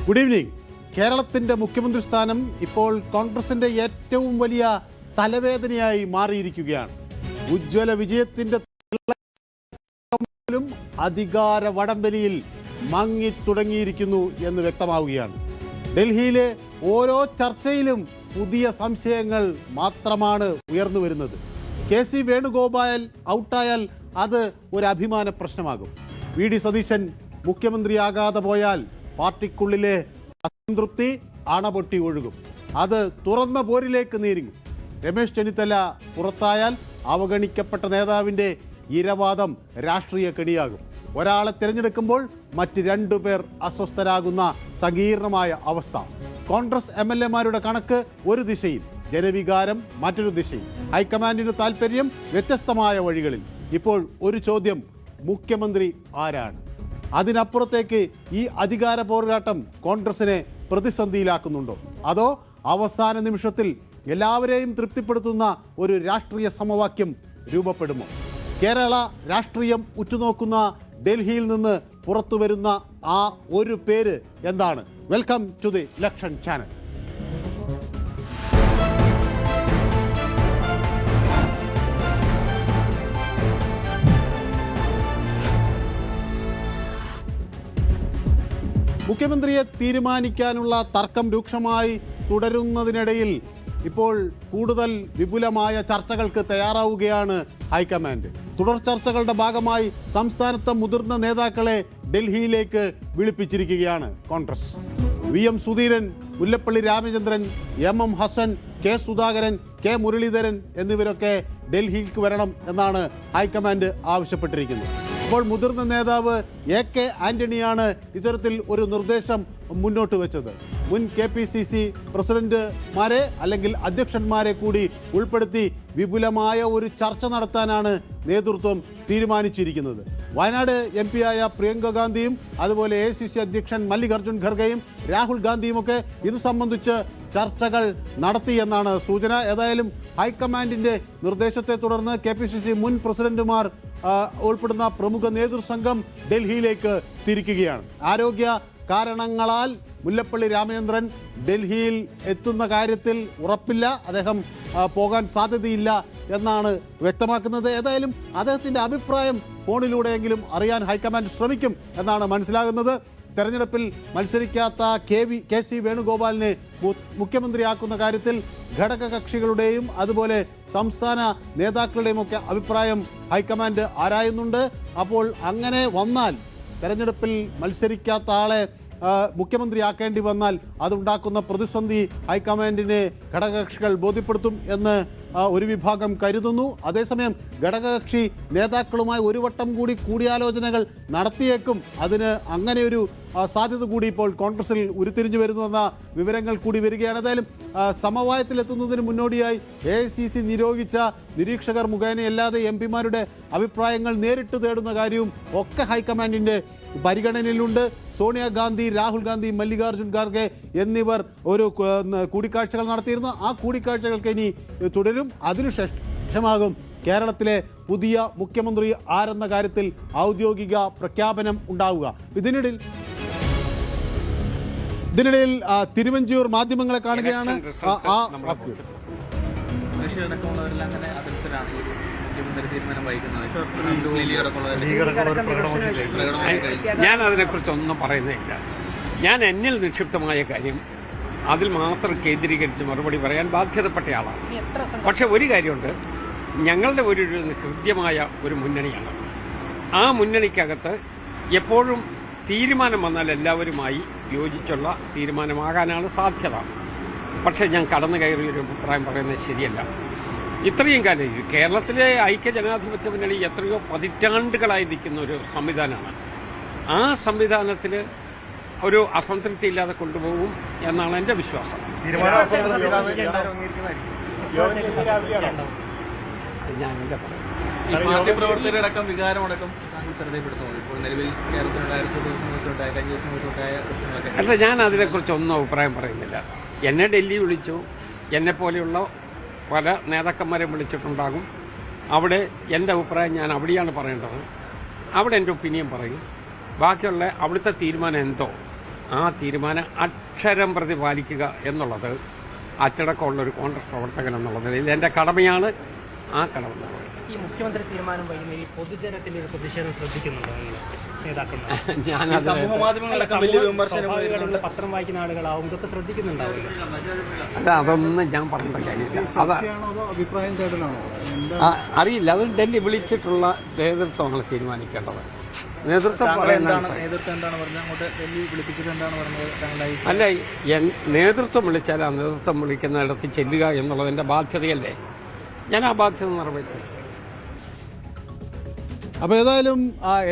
Good evening. കേരളത്തിന്റെ മുഖ്യമന്ത്രി സ്ഥാനം ഇപ്പോൾ കോൺഗ്രസിന്റെ ഏറ്റവും വലിയ തലവേദനയായി മാറിയിരിക്കുകയാണ്. ഉജ്ജ്വല വിജയത്തിന്റെ അധികാര വടംവലിയിൽ മങ്ങി തുടങ്ങിയിരിക്കുന്നു എന്ന് വ്യക്തമാവുകയാണ്. ഡൽഹിയിലെ ഓരോ ചർച്ചയിലും പുതിയ സംശയങ്ങൾ മാത്രമാണ് ഉയർന്നു വരുന്നത്. KC വേണുഗോപാൽ ഔട്ടായാൽ അത് ഒരു അഭിമാന പ്രശ്നമാകും. VD സതീശൻ മുഖ്യമന്ത്രിയാകാതെ പോയാൽ പാർട്ടിക്കുള്ളിലെ അസംതൃപ്തി അണപൊട്ടി ഒഴുകും. അത് തുറന്ന പോരിലേക്ക് നീങ്ങും. രമേശ് ചെന്നിത്തല പുറത്തായാൽ അവഗണിക്കപ്പെട്ട നേതാവിൻ്റെ ഇരവാദം രാഷ്ട്രീയ കെണിയാകും. ഒരാളെ തിരഞ്ഞെടുക്കുമ്പോൾ മറ്റ് രണ്ടുപേർ അസ്വസ്ഥരാകുന്ന സങ്കീർണമായ അവസ്ഥ. കോൺഗ്രസ് MLA-മാരുടെ കണക്ക് ഒരു ദിശയിൽ, ജനവികാരം മറ്റൊരു ദിശയിൽ, ഹൈക്കമാൻഡിന് താല്പര്യം വ്യത്യസ്തമായ വഴികളിൽ. ഇപ്പോൾ ഒരു ചോദ്യം, മുഖ്യമന്ത്രി ആരാണ്? അതിനപ്പുറത്തേക്ക് ഈ അധികാര പോരാട്ടം കോൺഗ്രസിനെ പ്രതിസന്ധിയിലാക്കുന്നുണ്ടോ, അതോ അവസാന നിമിഷത്തിൽ എല്ലാവരെയും തൃപ്തിപ്പെടുത്തുന്ന ഒരു രാഷ്ട്രീയ സമവാക്യം രൂപപ്പെടുമോ? കേരള രാഷ്ട്രീയം ഉറ്റുനോക്കുന്ന ഡൽഹിയിൽ നിന്ന് പുറത്തു വരുന്ന ആ ഒരു പേര് എന്താണ്? Welcome to the election channel. മുഖ്യമന്ത്രിയെ തീരുമാനിക്കാനുള്ള തർക്കം രൂക്ഷമായി തുടരുന്നതിനിടയിൽ ഇപ്പോൾ കൂടുതൽ വിപുലമായ ചർച്ചകൾക്ക് തയ്യാറാവുകയാണ് ഹൈക്കമാൻഡ്. തുടർ ചർച്ചകളുടെ ഭാഗമായി സംസ്ഥാനത്തെ മുതിർന്ന നേതാക്കളെ ഡൽഹിയിലേക്ക് വിളിപ്പിച്ചിരിക്കുകയാണ് Congress. VM Sudheeran, Mullappally Ramachandran, MM Hasan, K Sudhakaran, K Muraleedharan എന്നിവരൊക്കെ ഡൽഹിയിലേക്ക് വരണം എന്നാണ് ഹൈക്കമാൻഡ് ആവശ്യപ്പെട്ടിരിക്കുന്നത്. ഇപ്പോൾ മുതിർന്ന നേതാവ് AK ആന്റണിയാണ് ഇത്തരത്തിൽ ഒരു നിർദ്ദേശം മുന്നോട്ട് വെച്ചത്. മുൻ KPCC പ്രസിഡന്റുമാരെ അല്ലെങ്കിൽ അധ്യക്ഷന്മാരെ കൂടി ഉൾപ്പെടുത്തി വിപുലമായ ഒരു ചർച്ച നടത്താനാണ് നേതൃത്വം തീരുമാനിച്ചിരിക്കുന്നത്. വയനാട് MP ആയ പ്രിയങ്ക ഗാന്ധിയും അതുപോലെ AICC അധ്യക്ഷൻ മല്ലികാർജുൻ ഖർഗെയും രാഹുൽ ഗാന്ധിയുമൊക്കെ ഇത് സംബന്ധിച്ച് ചർച്ചകൾ നടത്തിയെന്നാണ് സൂചന. ഏതായാലും ഹൈക്കമാൻഡിൻ്റെ നിർദ്ദേശത്തെ തുടർന്ന് KPCC മുൻ പ്രസിഡന്റുമാർ ഉൾപ്പെടുന്ന പ്രമുഖ നേതൃസംഘം ഡൽഹിയിലേക്ക് തിരിക്കുകയാണ്. ആരോഗ്യ കാരണങ്ങളാൽ മുല്ലപ്പള്ളി രാമചന്ദ്രൻ ഡൽഹിയിൽ എത്തുന്ന കാര്യത്തിൽ ഉറപ്പില്ല, അദ്ദേഹം പോകാൻ സാധ്യതയില്ല എന്നാണ് വ്യക്തമാക്കുന്നത്. ഏതായാലും അദ്ദേഹത്തിൻ്റെ അഭിപ്രായം ഫോണിലൂടെയെങ്കിലും അറിയാൻ ഹൈക്കമാൻഡ് ശ്രമിക്കും എന്നാണ് മനസ്സിലാകുന്നത്. തെരഞ്ഞെടുപ്പിൽ മത്സരിക്കാത്ത KC വേണുഗോപാലിനെ മുഖ്യമന്ത്രിയാക്കുന്ന കാര്യത്തിൽ ഘടകകക്ഷികളുടെയും അതുപോലെ സംസ്ഥാന നേതാക്കളുടെയും ഒക്കെ അഭിപ്രായം ഹൈക്കമാൻഡ് ആരായുന്നുണ്ട്. അപ്പോൾ അങ്ങനെ വന്നാൽ, തെരഞ്ഞെടുപ്പിൽ മത്സരിക്കാത്ത ആളെ മുഖ്യമന്ത്രിയാക്കേണ്ടി വന്നാൽ അതുണ്ടാക്കുന്ന പ്രതിസന്ധി ഹൈക്കമാൻഡിനെ ഘടകകക്ഷികൾ ബോധ്യപ്പെടുത്തും എന്ന് ഒരു വിഭാഗം കരുതുന്നു. അതേസമയം ഘടകകക്ഷി നേതാക്കളുമായി ഒരു വട്ടം കൂടി കൂടിയാലോചനകൾ നടത്തിയേക്കും. അതിന് അങ്ങനെ ഒരു സാധ്യത കൂടി ഇപ്പോൾ കോൺഗ്രസിൽ ഉരുത്തിരിഞ്ഞു വരുന്നുവെന്ന വിവരങ്ങൾ കൂടി വരികയാണ്. ഏതായാലും സമവായത്തിലെത്തുന്നതിന് മുന്നോടിയായി AICC നിയോഗിച്ച നിരീക്ഷകർ മുഖേനയല്ലാതെ MP-മാരുടെ അഭിപ്രായങ്ങൾ നേരിട്ട് തേടുന്ന കാര്യവും ഒക്കെ ഹൈക്കമാൻഡിൻ്റെ പരിഗണനയിലുണ്ട്. സോണിയാഗാന്ധി, രാഹുൽ ഗാന്ധി, മല്ലികാർജുൻ ഖാർഗെ എന്നിവർ ഒരു കൂടിക്കാഴ്ചകൾ നടത്തിയിരുന്നു. ആ കൂടിക്കാഴ്ചകൾക്ക് ഇനി തുടരും. അതിനുശേഷമാകും കേരളത്തിലെ പുതിയ മുഖ്യമന്ത്രി ആരെന്ന കാര്യത്തിൽ ഔദ്യോഗിക പ്രഖ്യാപനം ഉണ്ടാവുക. ഇതിനിടയിൽ തിരുവഞ്ചൂർ മാധ്യമങ്ങളെ കാണുകയാണ്. ഞാൻ അതിനെക്കുറിച്ചൊന്നും പറയുന്നില്ല. ഞാൻ എന്നിൽ നിക്ഷിപ്തമായ കാര്യം അതിൽ മാത്രം കേന്ദ്രീകരിച്ച് മറുപടി പറയാൻ ബാധ്യതപ്പെട്ട ആളാണ്. പക്ഷെ ഒരു കാര്യമുണ്ട്, ഞങ്ങളുടെ ഒരു കൃത്യമായ ഒരു മുന്നണിയാണ്. ആ മുന്നണിക്കകത്ത് എപ്പോഴും തീരുമാനം വന്നാൽ എല്ലാവരുമായി യോജിച്ചുള്ള തീരുമാനമാകാനാണ് സാധ്യത. പക്ഷേ ഞാൻ കടന്നു കയറിയൊരു അഭിപ്രായം പറയുന്നത് ശരിയല്ല. ഇത്രയും കാലം കേരളത്തിലെ ഐക്യജനാധിപത്യ മുന്നണി എത്രയോ പതിറ്റാണ്ടുകളായി നിൽക്കുന്ന ഒരു സംവിധാനമാണ്. ആ സംവിധാനത്തിൽ ഒരു അസംതൃപ്തി ഇല്ലാതെ കൊണ്ടുപോകും എന്നാണ് എൻ്റെ വിശ്വാസം. ഞാൻ എൻ്റെ പാർട്ടി പ്രവർത്തകരടക്കം വികാരമടക്കം ശ്രദ്ധപ്പെടുത്തുന്നു. ഇപ്പോൾ നിലവിൽ അല്ല, ഞാൻ അതിനെക്കുറിച്ചൊന്നും അഭിപ്രായം പറയുന്നില്ല. എന്നെ ഡൽഹി വിളിച്ചു, എന്നെപ്പോലെയുള്ള പല നേതാക്കന്മാരെ വിളിച്ചിട്ടുണ്ടാകും. അവിടെ എൻ്റെ അഭിപ്രായം ഞാൻ അവിടെയാണ് പറയേണ്ടത്. അവിടെ എൻ്റെ ഒപ്പീനിയൻ പറയും. ബാക്കിയുള്ള അവിടുത്തെ തീരുമാനം എന്തോ ആ തീരുമാനം അക്ഷരം പ്രതി പാലിക്കുക എന്നുള്ളത് അച്ചടക്കമുള്ളൊരു കോൺഗ്രസ് പ്രവർത്തകൻ എന്നുള്ള നിലയിൽ എൻ്റെ കടമയാണ്. ആ കടമ ഈ മുഖ്യമന്ത്രി തീരുമാനം വൈകുന്ന ഈ പൊതുജനത്തിന്റെ ഒരു പ്രതിഷേധം ശ്രദ്ധിക്കുന്നുണ്ടോ നേതാക്കൾ? ഞാനത് സമൂഹ മാധ്യമങ്ങളടക്കം വലിയ വിമർശനം പത്രം വായിക്കുന്ന ആളുകളാവും, ഇതൊക്കെ ശ്രദ്ധിക്കുന്നുണ്ടാവില്ല. അതൊന്നും ഞാൻ പറഞ്ഞ കാര്യമില്ല. അറിയില്ല, അത് ഡൽഹി വിളിച്ചിട്ടുള്ള നേതൃത്വങ്ങൾ തീരുമാനിക്കേണ്ടത്. നേതൃത്വം അല്ല, നേതൃത്വം വിളിച്ചാൽ ആ നേതൃത്വം വിളിക്കുന്നിടത്ത് ചെല്ലുക എന്നുള്ളതിൻ്റെ ബാധ്യതയല്ലേ. ഞാൻ ആ ബാധ്യത നിറവേറ്റും. അപ്പോൾ ഏതായാലും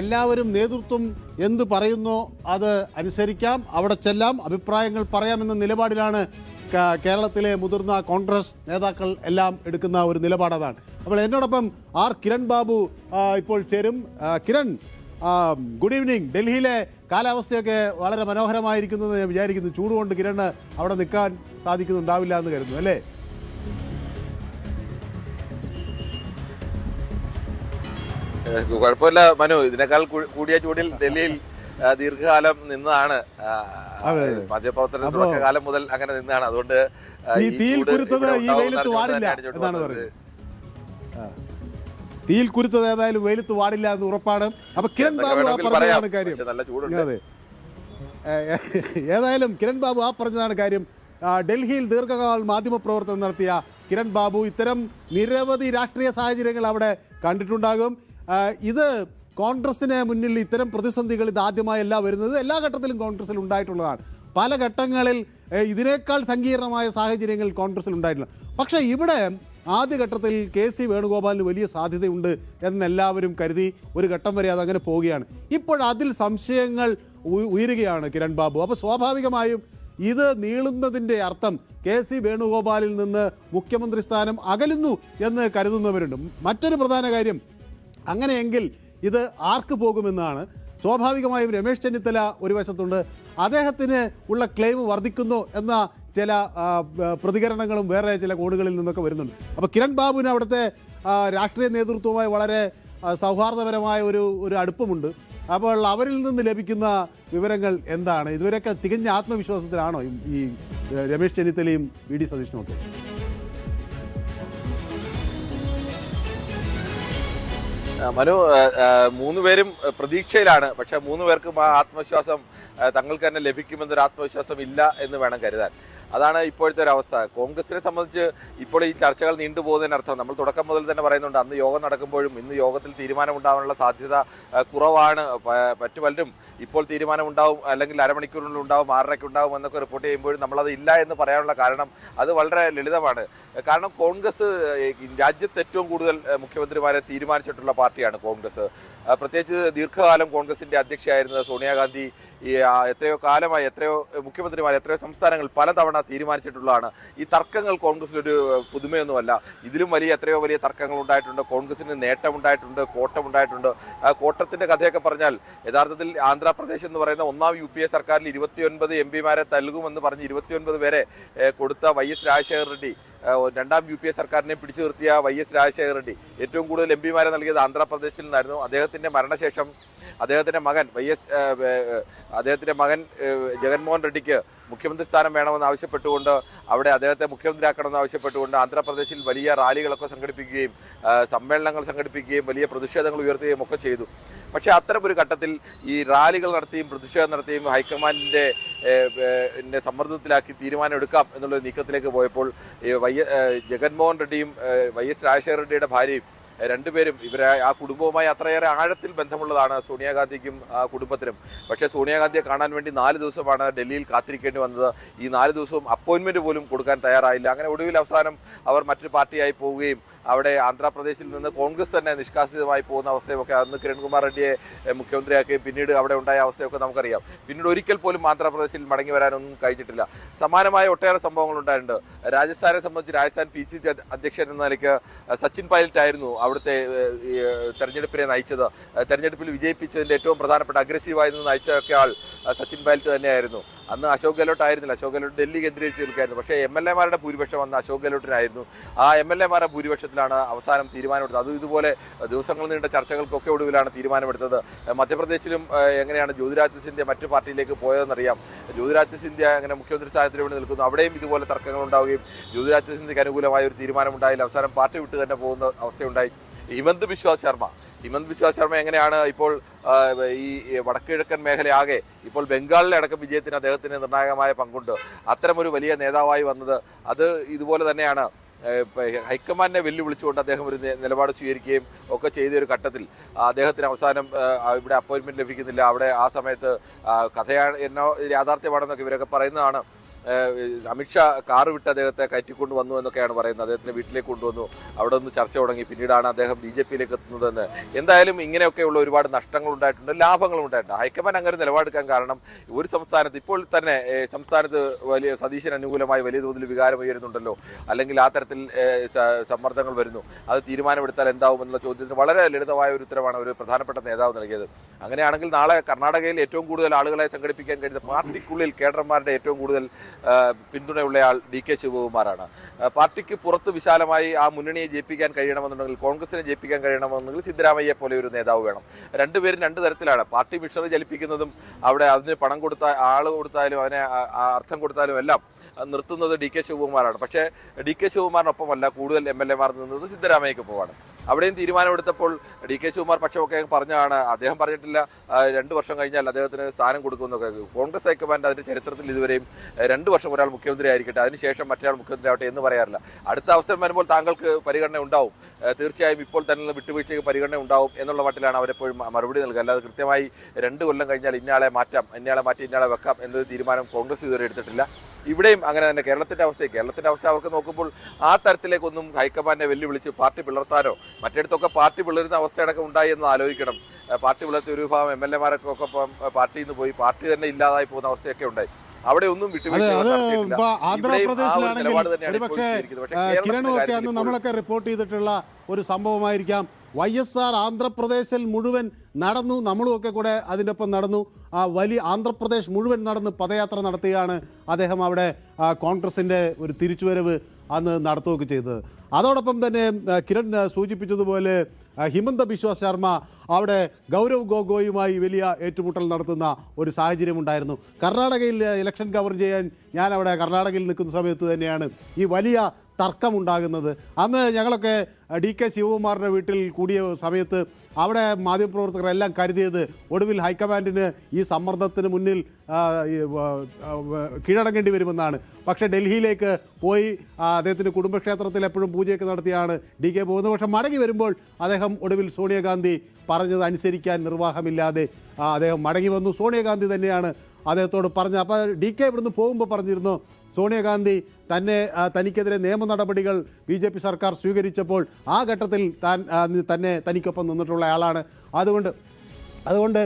എല്ലാവരും നേതൃത്വം എന്ത് പറയുന്നോ അത് അനുസരിക്കാം, അവിടെ ചെല്ലാം, അഭിപ്രായങ്ങൾ പറയാമെന്ന നിലപാടിലാണ് കേരളത്തിലെ മുതിർന്ന കോൺഗ്രസ് നേതാക്കൾ എല്ലാം എടുക്കുന്ന ഒരു നിലപാട് അതാണ്. അപ്പോൾ എന്നോടൊപ്പം കിരൺ ബാബു ഇപ്പോൾ ചേരും. Kiran, good evening. ഡൽഹിയിലെ കാലാവസ്ഥയൊക്കെ വളരെ മനോഹരമായിരിക്കുന്നത് ഞാൻ വിചാരിക്കുന്നു. ചൂടുകൊണ്ട് കിരണ് അവിടെ നിൽക്കാൻ സാധിക്കുന്നുണ്ടാവില്ല എന്ന് കരുതുന്നു, അല്ലേ? കുഴപ്പമില്ല മനു, ഇതിനേക്കാൾ കൂടിയ ചൂടിൽ ഡൽഹിയിൽ ദീർഘകാലം നിന്നതാണ്. മാധ്യമപ്രവർത്തനം തുടക്കകാലം മുതൽ അങ്ങനെ നിന്നാണ്. അതുകൊണ്ട് തീയിൽ കുരുത്തത് ഈ വെയിലത്ത് വാടില്ല എന്നാണ് പറയുന്നത്. തീയിൽ കുരുത്തത് ഏതായാലും വെയിലത്ത് വാടില്ല എന്ന് ഉറപ്പാണ്. അപ്പൊ കിരൺ ബാബു ആ പറഞ്ഞതാണ് കാര്യം. അതെ, ഏതായാലും കിരൺ ബാബു ആ പറഞ്ഞതാണ് കാര്യം. ഡൽഹിയിൽ ദീർഘകാലം മാധ്യമപ്രവർത്തനം നടത്തിയ കിരൺ ബാബു ഇത്തരം നിരവധി രാഷ്ട്രീയ സാഹചര്യങ്ങൾ അവിടെ കണ്ടിട്ടുണ്ടാകും. ഇത് കോൺഗ്രസിന് മുന്നിൽ ഇത്തരം പ്രതിസന്ധികൾ ഇതാദ്യമായല്ല വരുന്നത്. എല്ലാ ഘട്ടത്തിലും കോൺഗ്രസിൽ ഉണ്ടായിട്ടുള്ളതാണ്. പല ഘട്ടങ്ങളിൽ ഇതിനേക്കാൾ സങ്കീർണമായ സാഹചര്യങ്ങൾ കോൺഗ്രസിൽ ഉണ്ടായിട്ടില്ല. പക്ഷേ ഇവിടെ ആദ്യഘട്ടത്തിൽ KC വേണുഗോപാലിന് വലിയ സാധ്യതയുണ്ട് എന്നെല്ലാവരും കരുതി ഒരു ഘട്ടം വരെ അതങ്ങനെ പോവുകയാണ്. ഇപ്പോഴതിൽ സംശയങ്ങൾ ഉയരുകയാണ് കിരൺ ബാബു. അപ്പോൾ സ്വാഭാവികമായും ഇത് നീളുന്നതിൻ്റെ അർത്ഥം KC വേണുഗോപാലിൽ നിന്ന് മുഖ്യമന്ത്രി സ്ഥാനം അകലുന്നു എന്ന് കരുതുന്നവരുണ്ട്. മറ്റൊരു പ്രധാന കാര്യം, അങ്ങനെയെങ്കിൽ ഇത് ആർക്ക് പോകുമെന്നാണ്. സ്വാഭാവികമായും രമേശ് ചെന്നിത്തല ഒരു വശത്തുണ്ട്. അദ്ദേഹത്തിന് ഉള്ള ക്ലെയിം വർദ്ധിക്കുന്നു എന്ന ചില പ്രതികരണങ്ങളും വേറെ ചില കോണുകളിൽ നിന്നൊക്കെ വരുന്നുണ്ട്. അപ്പോൾ കിരൺ ബാബുവിന് അവിടുത്തെ രാഷ്ട്രീയ നേതൃത്വവുമായി വളരെ സൗഹാർദ്ദപരമായ ഒരു അടുപ്പമുണ്ട്. അപ്പോൾ അവരിൽ നിന്ന് ലഭിക്കുന്ന വിവരങ്ങൾ എന്താണ്? ഇതുവരെയൊക്കെ തികഞ്ഞ ആത്മവിശ്വാസത്തിലാണോ ഈ രമേശ് ചെന്നിത്തലയും VD സതീശനും ഒക്കെ? മനു, മൂന്നുപേരും പ്രതീക്ഷയിലാണ്. പക്ഷെ മൂന്നുപേർക്കും ആ ആത്മവിശ്വാസം തങ്ങൾക്ക് തന്നെ ലഭിക്കുമെന്നൊരു ആത്മവിശ്വാസം ഇല്ല എന്ന് വേണം കരുതാൻ. അതാണ് ഇപ്പോഴത്തെ ഒരു അവസ്ഥ. കോൺഗ്രസിനെ സംബന്ധിച്ച് ഇപ്പോൾ ഈ ചർച്ചകൾ നീണ്ടുപോകുന്നതിനർത്ഥം നമ്മൾ തുടക്കം മുതൽ തന്നെ പറയുന്നുണ്ട്, അന്ന് യോഗം നടക്കുമ്പോഴും ഇന്ന് യോഗത്തിൽ തീരുമാനമുണ്ടാകാനുള്ള സാധ്യത കുറവാണ്. മറ്റു പലരും ഇപ്പോൾ തീരുമാനമുണ്ടാവും, അല്ലെങ്കിൽ അരമണിക്കൂറിനുള്ളിൽ ഉണ്ടാവും, 6:30 ഉണ്ടാവും എന്നൊക്കെ റിപ്പോർട്ട് ചെയ്യുമ്പോഴും നമ്മളത് ഇല്ല എന്ന് പറയാനുള്ള കാരണം അത് വളരെ ലളിതമാണ്. കാരണം കോൺഗ്രസ് രാജ്യത്ത് ഏറ്റവും കൂടുതൽ മുഖ്യമന്ത്രിമാരെ തീരുമാനിച്ചിട്ടുള്ള പാർട്ടിയാണ് കോൺഗ്രസ്. പ്രത്യേകിച്ച് ദീർഘകാലം കോൺഗ്രസിൻ്റെ അധ്യക്ഷയായിരുന്നത് സോണിയാഗാന്ധി എത്രയോ കാലമായി എത്രയോ മുഖ്യമന്ത്രിമാർ എത്രയോ സംസ്ഥാനങ്ങൾ പലതവണ തീരുമാനിച്ചിട്ടുള്ളതാണ്. ഈ തർക്കങ്ങൾ കോൺഗ്രസിലൊരു പുതുമയൊന്നുമല്ല. ഇതിലും എത്രയോ വലിയ തർക്കങ്ങൾ ഉണ്ടായിട്ടുണ്ട്. കോൺഗ്രസിന് നേട്ടമുണ്ടായിട്ടുണ്ട്, കോട്ടമുണ്ടായിട്ടുണ്ട്. കോട്ടത്തിൻ്റെ കഥയൊക്കെ പറഞ്ഞാൽ യഥാർത്ഥത്തിൽ ആന്ധ്രാപ്രദേശ് എന്ന് പറയുന്ന ഒന്നാം UPA സർക്കാരിൽ 29 MPമാരെ നൽകുമെന്ന് പറഞ്ഞ് 29 പേരെ കൊടുത്ത YS രാജശേഖർ റെഡ്ഡി, രണ്ടാം UPA സർക്കാരിനെ പിടിച്ചു നിർത്തിയ YS രാജശേഖർ റെഡ്ഡി ഏറ്റവും കൂടുതൽ MPമാരെ നൽകിയത് ആന്ധ്രാപ്രദേശിൽ നിന്നായിരുന്നു. അദ്ദേഹത്തിൻ്റെ മരണശേഷം അദ്ദേഹത്തിൻ്റെ മകൻ ജഗൻമോഹൻ റെഡ്ഡിക്ക് മുഖ്യമന്ത്രി സ്ഥാനം വേണമെന്ന് ആവശ്യപ്പെട്ടുകൊണ്ട് അവിടെ അദ്ദേഹത്തെ മുഖ്യമന്ത്രിയാക്കണമെന്ന് ആവശ്യപ്പെട്ടുകൊണ്ട് ആന്ധ്രാപ്രദേശിൽ വലിയ റാലികളൊക്കെ സംഘടിപ്പിക്കുകയും സമ്മേളനങ്ങൾ സംഘടിപ്പിക്കുകയും വലിയ പ്രതിഷേധങ്ങൾ ഉയർത്തുകയും ഒക്കെ ചെയ്തു. പക്ഷേ അത്തരമൊരു ഘട്ടത്തിൽ ഈ റാലികൾ നടത്തിയും പ്രതിഷേധം നടത്തിയും ഹൈക്കമാൻഡിൻ്റെ സമ്മർദ്ദത്തിലാക്കി തീരുമാനമെടുക്കാം എന്നുള്ള നീക്കത്തിലേക്ക് പോയപ്പോൾ ജഗൻമോഹൻ റെഡ്ഡിയും YS രാജശേഖർ റെഡ്ഡിയുടെ ഭാര്യയും രണ്ടുപേരും ആ കുടുംബവുമായി അത്രയേറെ ആഴത്തിൽ ബന്ധമുള്ളതാണ് സോണിയാഗാന്ധിക്കും ആ കുടുംബത്തിനും. പക്ഷേ സോണിയാഗാന്ധിയെ കാണാൻ വേണ്ടി 4 ദിവസമാണ് ഡൽഹിയിൽ കാത്തിരിക്കേണ്ടി വന്നത്. ഈ 4 ദിവസവും അപ്പോയിൻമെൻറ്റ് പോലും കൊടുക്കാൻ തയ്യാറായില്ല. അങ്ങനെ ഒടുവിൽ അവസാനം അവർ മറ്റൊരു പാർട്ടിയായി പോവുകയും അവിടെ ആന്ധ്രാപ്രദേശിൽ നിന്ന് കോൺഗ്രസ് തന്നെ നിഷ്കാസിതമായി പോകുന്ന അവസ്ഥയൊക്കെ അന്ന് കിരൺകുമാർ റെഡ്ഡിയെ മുഖ്യമന്ത്രിയാക്കുകയും പിന്നീട് അവിടെ ഉണ്ടായ അവസ്ഥയൊക്കെ നമുക്കറിയാം. പിന്നീട് ഒരിക്കൽ പോലും ആന്ധ്രാപ്രദേശിൽ മടങ്ങി വരാനൊന്നും കഴിഞ്ഞിട്ടില്ല. സമാനമായ ഒട്ടേറെ സംഭവങ്ങൾ ഉണ്ടായിട്ടുണ്ട്. രാജസ്ഥാനെ സംബന്ധിച്ച് രാജസ്ഥാൻ PCC അധ്യക്ഷൻ എന്ന നിലയ്ക്ക് സച്ചിൻ പൈലറ്റ് ആയിരുന്നു അവിടുത്തെ തെരഞ്ഞെടുപ്പിനെ നയിച്ചത്. തെരഞ്ഞെടുപ്പിൽ വിജയിപ്പിച്ചതിൻ്റെ ഏറ്റവും പ്രധാനപ്പെട്ട അഗ്രസീവായി നിന്ന് നയിച്ചൊക്കെ ആൾ സച്ചിൻ പൈലറ്റ് തന്നെയായിരുന്നു. അന്ന് അശോക് ഗെഹ്ലോട്ട് ആയിരുന്നില്ല. അശോക് ഗെഹ്ലോട്ട് ഡൽഹി കേന്ദ്രീകരിച്ച് നിൽക്കായിരുന്നു. പക്ഷേ MLA മാരുടെ ഭൂരിപക്ഷം അന്ന് അശോക് ഗെഹ്ലോട്ടിനായിരുന്നു. ആ MLA മാരുടെ ഭൂരിപക്ഷത്തിൽ അടിസ്ഥാനത്തിലാണ് അവസാനം തീരുമാനമെടുത്തത്. അതും ഇതുപോലെ ദിവസങ്ങൾ നീണ്ട ചർച്ചകൾക്കൊക്കെ ഒടുവിലാണ് തീരുമാനമെടുത്തത്. മധ്യപ്രദേശിലും എങ്ങനെയാണ് ജ്യോതിരാദിത്യ സിന്ധ്യ മറ്റു പാർട്ടിയിലേക്ക് പോയതെന്നറിയാം. ജ്യോതിരാദിത്യ സിന്ധ്യ അങ്ങനെ മുഖ്യമന്ത്രി സ്ഥാനത്തിന് വേണ്ടി നിൽക്കുന്നു. അവിടെയും ഇതുപോലെ തർക്കങ്ങൾ ഉണ്ടാവുകയും ജ്യോതിരാദിത്യ സിന്ധ്യയ്ക്ക് അനുകൂലമായ ഒരു തീരുമാനമുണ്ടായില്ല. അവസാനം പാർട്ടി വിട്ട് തന്നെ പോകുന്ന അവസ്ഥയുണ്ടായി. ഹിമന്ത് ബിശ്വാസ് ശർമ്മ എങ്ങനെയാണ് ഇപ്പോൾ ഈ വടക്കുകിഴക്കൻ മേഖലയാകെ ഇപ്പോൾ ബംഗാളിലെ അടക്കം വിജയത്തിന് അദ്ദേഹത്തിന് നിർണായകമായ പങ്കുണ്ട്. അത്തരമൊരു വലിയ നേതാവായി വന്നത് അത് ഇതുപോലെ തന്നെയാണ്. ഹൈക്കമാൻഡിനെ വെല്ലുവിളിച്ചുകൊണ്ട് അദ്ദേഹം ഒരു നിലപാട് സ്വീകരിക്കുകയും ഒക്കെ ചെയ്ത ഒരു ഘട്ടത്തിൽ അദ്ദേഹത്തിന് അവസാനം ഇവിടെ അപ്പോയിൻമെൻറ്റ് ലഭിക്കുന്നില്ല. അവിടെ ആ സമയത്ത് കഥയാണ് എന്നോ യാഥാർത്ഥ്യമാണെന്നൊക്കെ ഇവരൊക്കെ പറയുന്നതാണ്. അമിത്ഷാ കാറ് വിട്ട് അദ്ദേഹത്തെ കയറ്റിക്കൊണ്ട് വന്നു എന്നൊക്കെയാണ് പറയുന്നത്. അദ്ദേഹത്തിന് വീട്ടിലേക്ക് കൊണ്ടുവന്നു, അവിടെ നിന്ന് ചർച്ച തുടങ്ങി. പിന്നീടാണ് അദ്ദേഹം BJP-യിലേക്ക് എത്തുന്നതെന്ന്. എന്തായാലും ഇങ്ങനെയൊക്കെയുള്ള ഒരുപാട് നഷ്ടങ്ങൾ ഉണ്ടായിട്ടുണ്ട്, ലാഭങ്ങളും ഉണ്ടായിട്ടുണ്ട്. ഹൈക്കമാൻഡ് അങ്ങനെ നിലപാടെടുക്കാൻ കാരണം ഒരു സംസ്ഥാനത്ത് ഇപ്പോൾ തന്നെ സംസ്ഥാനത്ത് വലിയ സതീശന് അനുകൂലമായി വലിയ തോതിൽ വികാരം ഉയരുന്നുണ്ടല്ലോ, അല്ലെങ്കിൽ ആ തരത്തിൽ സമ്മർദ്ദങ്ങൾ വരുന്നു. അത് തീരുമാനമെടുത്താൽ എന്താവുമെന്നുള്ള ചോദ്യത്തിന് വളരെ ലളിതമായ ഒരു ഉത്തരവാണ് ഒരു പ്രധാനപ്പെട്ട നേതാവ് നൽകിയത്. അങ്ങനെയാണെങ്കിൽ നാളെ കർണാടകയിൽ ഏറ്റവും കൂടുതൽ ആളുകളെ സംഘടിപ്പിക്കാൻ കഴിയുന്ന പാർട്ടിക്കുള്ളിൽ കേഡർമാരുടെ ഏറ്റവും കൂടുതൽ പിന്തുണയുള്ളയാൾ DK ശിവകുമാറാണ്. പാർട്ടിക്ക് പുറത്ത് വിശാലമായി ആ മുന്നണിയെ ജയിപ്പിക്കാൻ കഴിയണമെന്നുണ്ടെങ്കിൽ, കോൺഗ്രസിനെ ജയിപ്പിക്കാൻ കഴിയണമെന്നുണ്ടെങ്കിൽ സിദ്ധരാമയ്യെ പോലെ ഒരു നേതാവ് വേണം. രണ്ടുപേരും രണ്ട് തരത്തിലാണ്. പാർട്ടി മിഷണറി ചലിപ്പിക്കുന്നതും അവിടെ അതിന് പണം കൊടുത്താൽ ആൾ കൊടുത്താലും അതിനെ അർത്ഥം കൊടുത്താലും എല്ലാം നിർത്തുന്നത് DK ശിവകുമാറാണ്. പക്ഷേ DK ശിവകുമാറിനൊപ്പമല്ല കൂടുതൽ MLA-മാർ നിന്നത് സിദ്ധരാമയ്ക്കൊപ്പമാണ്. അവിടെയും തീരുമാനമെടുത്തപ്പോൾ DK ശിവകുമാർ പക്ഷമൊക്കെ പറഞ്ഞതാണ്. അദ്ദേഹം പറഞ്ഞിട്ടില്ല 2 വർഷം കഴിഞ്ഞാൽ അദ്ദേഹത്തിന് സ്ഥാനം കൊടുക്കുമെന്നൊക്കെ. കോൺഗ്രസ് ഹൈക്കമാൻഡ് അതിൻ്റെ ചരിത്രത്തിൽ ഇതുവരെയും 2 വർഷം ഒരാൾ മുഖ്യമന്ത്രി ആയിരിക്കട്ടെ, അതിനുശേഷം മറ്റൊരാൾ മുഖ്യമന്ത്രി ആവട്ടെ എന്ന് പറയാറില്ല. അടുത്ത അവസരം വരുമ്പോൾ താങ്കൾക്ക് പരിഗണന ഉണ്ടാവും, തീർച്ചയായും ഇപ്പോൾ തന്നെ വിട്ടുവീഴ്ചയ്ക്ക് പരിഗണന ഉണ്ടാവും എന്നുള്ള മട്ടിലാണ് അവരെപ്പോഴും മറുപടി നൽകുക. അല്ലാതെ കൃത്യമായി 2 കൊല്ലം കഴിഞ്ഞാൽ ഇന്നയാളെ മാറ്റി ഇന്നയാളെ വെക്കാം എന്നൊരു തീരുമാനം കോൺഗ്രസ് ഇതുവരെ എടുത്തിട്ടില്ല. ഇവിടെയും അങ്ങനെ തന്നെ. കേരളത്തിൻ്റെ അവസ്ഥ അവർക്ക് നോക്കുമ്പോൾ ആ തരത്തിലേക്കൊന്നും ഹൈക്കമാൻഡിനെ വെല്ലുവിളിച്ച് പാർട്ടി പിളർത്താനോ മറ്റിടത്തൊക്കെ പാർട്ടി പിളരുന്ന അവസ്ഥയടക്കം ഉണ്ടായി എന്ന് ആലോചിക്കണം. പാർട്ടി പിളർത്തിയ ഒരു വിഭാഗം MLA-മാരൊക്കെ പാർട്ടിയിൽ നിന്ന് പോയി പാർട്ടി തന്നെ ഇല്ലാതായി പോകുന്ന അവസ്ഥയൊക്കെ ഉണ്ടായി. അവിടെ ഒന്നും നമ്മളൊക്കെ റിപ്പോർട്ട് ചെയ്തിട്ടുള്ള ഒരു സംഭവമായിരിക്കാം. YSR ആന്ധ്രാപ്രദേശിൽ മുഴുവൻ നടന്നു, നമ്മളുമൊക്കെ കൂടെ അതിൻ്റെ ഒപ്പം നടന്നു. ആ വലിയ ആന്ധ്രാപ്രദേശ് മുഴുവൻ നടന്ന് പദയാത്ര നടത്തുകയാണ് അദ്ദേഹം. അവിടെ കോൺഗ്രസിൻ്റെ ഒരു തിരിച്ചുവരവ് അന്ന് നടത്തുകയൊക്കെ ചെയ്തത്. അതോടൊപ്പം തന്നെ കിരൺ സൂചിപ്പിച്ചതുപോലെ ഹിമന്ത ബിശ്വ ശർമ്മ അവിടെ ഗൗരവ് ഗൊഗോയുമായി വലിയ ഏറ്റുമുട്ടൽ നടത്തുന്ന ഒരു സാഹചര്യം ഉണ്ടായിരുന്നു. കർണാടകയിൽ ഇലക്ഷൻ കവർ ചെയ്യാൻ ഞാൻ അവിടെ കർണാടകയിൽ നിൽക്കുന്ന സമയത്ത് തന്നെയാണ് ഈ വലിയ തർക്കമുണ്ടാകുന്നത്. അന്ന് ഞങ്ങളൊക്കെ DK ശിവകുമാറിൻ്റെ വീട്ടിൽ കൂടിയ സമയത്ത് അവിടെ മാധ്യമപ്രവർത്തകരെല്ലാം കരുതിയത് ഒടുവിൽ ഹൈക്കമാൻഡിന് ഈ സമ്മർദ്ദത്തിന് മുന്നിൽ കീഴടങ്ങേണ്ടി വരുമെന്നാണ്. പക്ഷേ ഡൽഹിയിലേക്ക് പോയി അദ്ദേഹത്തിൻ്റെ കുടുംബക്ഷേത്രത്തിൽ എപ്പോഴും പൂജയൊക്കെ നടത്തിയാണ് DK പോകുന്നത്. പക്ഷേ മടങ്ങി വരുമ്പോൾ അദ്ദേഹം ഒടുവിൽ സോണിയാഗാന്ധി പറഞ്ഞത് അനുസരിക്കാൻ നിർവാഹമില്ലാതെ അദ്ദേഹം മടങ്ങി വന്നു. സോണിയാഗാന്ധി തന്നെയാണ് അദ്ദേഹത്തോട് പറഞ്ഞത്. അപ്പോൾ DK ഇവിടുന്ന് പോകുമ്പോൾ പറഞ്ഞിരുന്നു സോണിയാഗാന്ധി തനിക്കെതിരെ നിയമ നടപടികൾ BJP സർക്കാർ സ്വീകരിച്ചപ്പോൾ ആ ഘട്ടത്തിൽ തനിക്കൊപ്പം നിന്നിട്ടുള്ള ആളാണ്. അതുകൊണ്ട്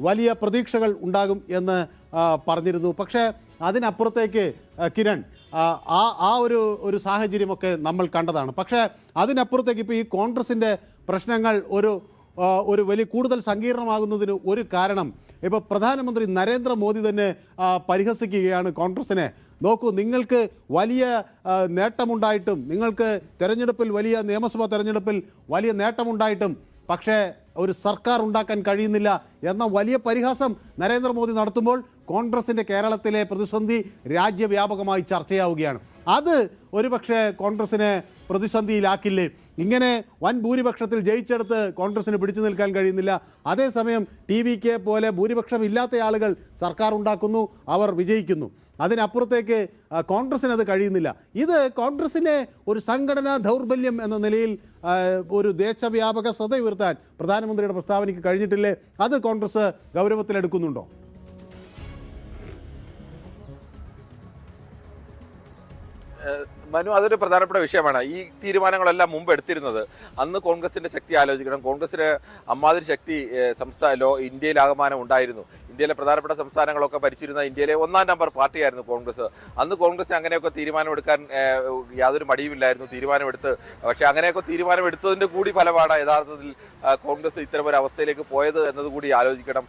വലിയ പ്രതീക്ഷകൾ ഉണ്ടാകും എന്ന് പറഞ്ഞിരുന്നു. പക്ഷേ അതിനപ്പുറത്തേക്ക് കിരൺ ഒരു സാഹചര്യമൊക്കെ നമ്മൾ കണ്ടതാണ്. പക്ഷേ അതിനപ്പുറത്തേക്ക് ഇപ്പോൾ ഈ കോൺഗ്രസിൻ്റെ പ്രശ്നങ്ങൾ ഒരു വലിയ കൂടുതൽ സങ്കീർണമാകുന്നതിന് ഒരു കാരണം ഇപ്പോൾ പ്രധാനമന്ത്രി നരേന്ദ്രമോദി തന്നെ പരിഹസിക്കുകയാണ് കോൺഗ്രസിനെ. നോക്കൂ, നിങ്ങൾക്ക് വലിയ നേട്ടമുണ്ടായിട്ടും, നിങ്ങൾക്ക് നിയമസഭാ തെരഞ്ഞെടുപ്പിൽ വലിയ നേട്ടമുണ്ടായിട്ടും പക്ഷേ ഒരു സർക്കാർ ഉണ്ടാക്കാൻ കഴിയുന്നില്ല എന്ന വലിയ പരിഹാസം നരേന്ദ്രമോദി നടത്തുമ്പോൾ കോൺഗ്രസിൻ്റെ കേരളത്തിലെ പ്രതിസന്ധി രാജ്യവ്യാപകമായി ചർച്ചയാവുകയാണ്. അത് ഒരുപക്ഷെ കോൺഗ്രസിനെ പ്രതിസന്ധിയിലാക്കില്ലേ? ഇങ്ങനെ വൻ ഭൂരിപക്ഷത്തിൽ ജയിച്ചെടുത്ത് കോൺഗ്രസിന് പിടിച്ചു നിൽക്കാൻ കഴിയുന്നില്ല. അതേസമയം TVK പോലെ ഭൂരിപക്ഷം ഇല്ലാത്ത ആളുകൾ സർക്കാർ ഉണ്ടാക്കുന്നു, അവർ വിജയിക്കുന്നു. അതിനപ്പുറത്തേക്ക് കോൺഗ്രസിനത് കഴിയുന്നില്ല. ഇത് കോൺഗ്രസിനെ ഒരു സംഘടനാ ദൗർബല്യം എന്ന നിലയിൽ ഒരു ദേശവ്യാപക ശ്രദ്ധ ഉയർത്താൻ പ്രധാനമന്ത്രിയുടെ പ്രസ്താവനയ്ക്ക് കഴിഞ്ഞിട്ടില്ലേ? അത് കോൺഗ്രസ് ഗൗരവത്തിലെടുക്കുന്നുണ്ടോ? മനു, അതൊരു പ്രധാനപ്പെട്ട വിഷയമാണ്. ഈ തീരുമാനങ്ങളെല്ലാം മുമ്പ് എടുത്തിരുന്നത് അന്ന് കോൺഗ്രസിൻ്റെ ശക്തി ആലോചിക്കണം. കോൺഗ്രസിന് അമ്മാതിരി ശക്തി ഇന്ത്യയിലാകമാനം ഉണ്ടായിരുന്നു. ഇന്ത്യയിലെ പ്രധാനപ്പെട്ട സംസ്ഥാനങ്ങളൊക്കെ ഭരിച്ചിരുന്ന ഇന്ത്യയിലെ 1ാം നമ്പർ പാർട്ടിയായിരുന്നു കോൺഗ്രസ്. അന്ന് കോൺഗ്രസിന് അങ്ങനെയൊക്കെ തീരുമാനമെടുക്കാൻ യാതൊരു മടിയുമില്ലായിരുന്നു, തീരുമാനമെടുത്ത്. പക്ഷേ അങ്ങനെയൊക്കെ തീരുമാനമെടുത്തതിൻ്റെ കൂടി ഫലമാണ് യഥാർത്ഥത്തിൽ കോൺഗ്രസ് ഇത്തരമൊരു അവസ്ഥയിലേക്ക് പോയത് എന്നതുകൂടി ആലോചിക്കണം.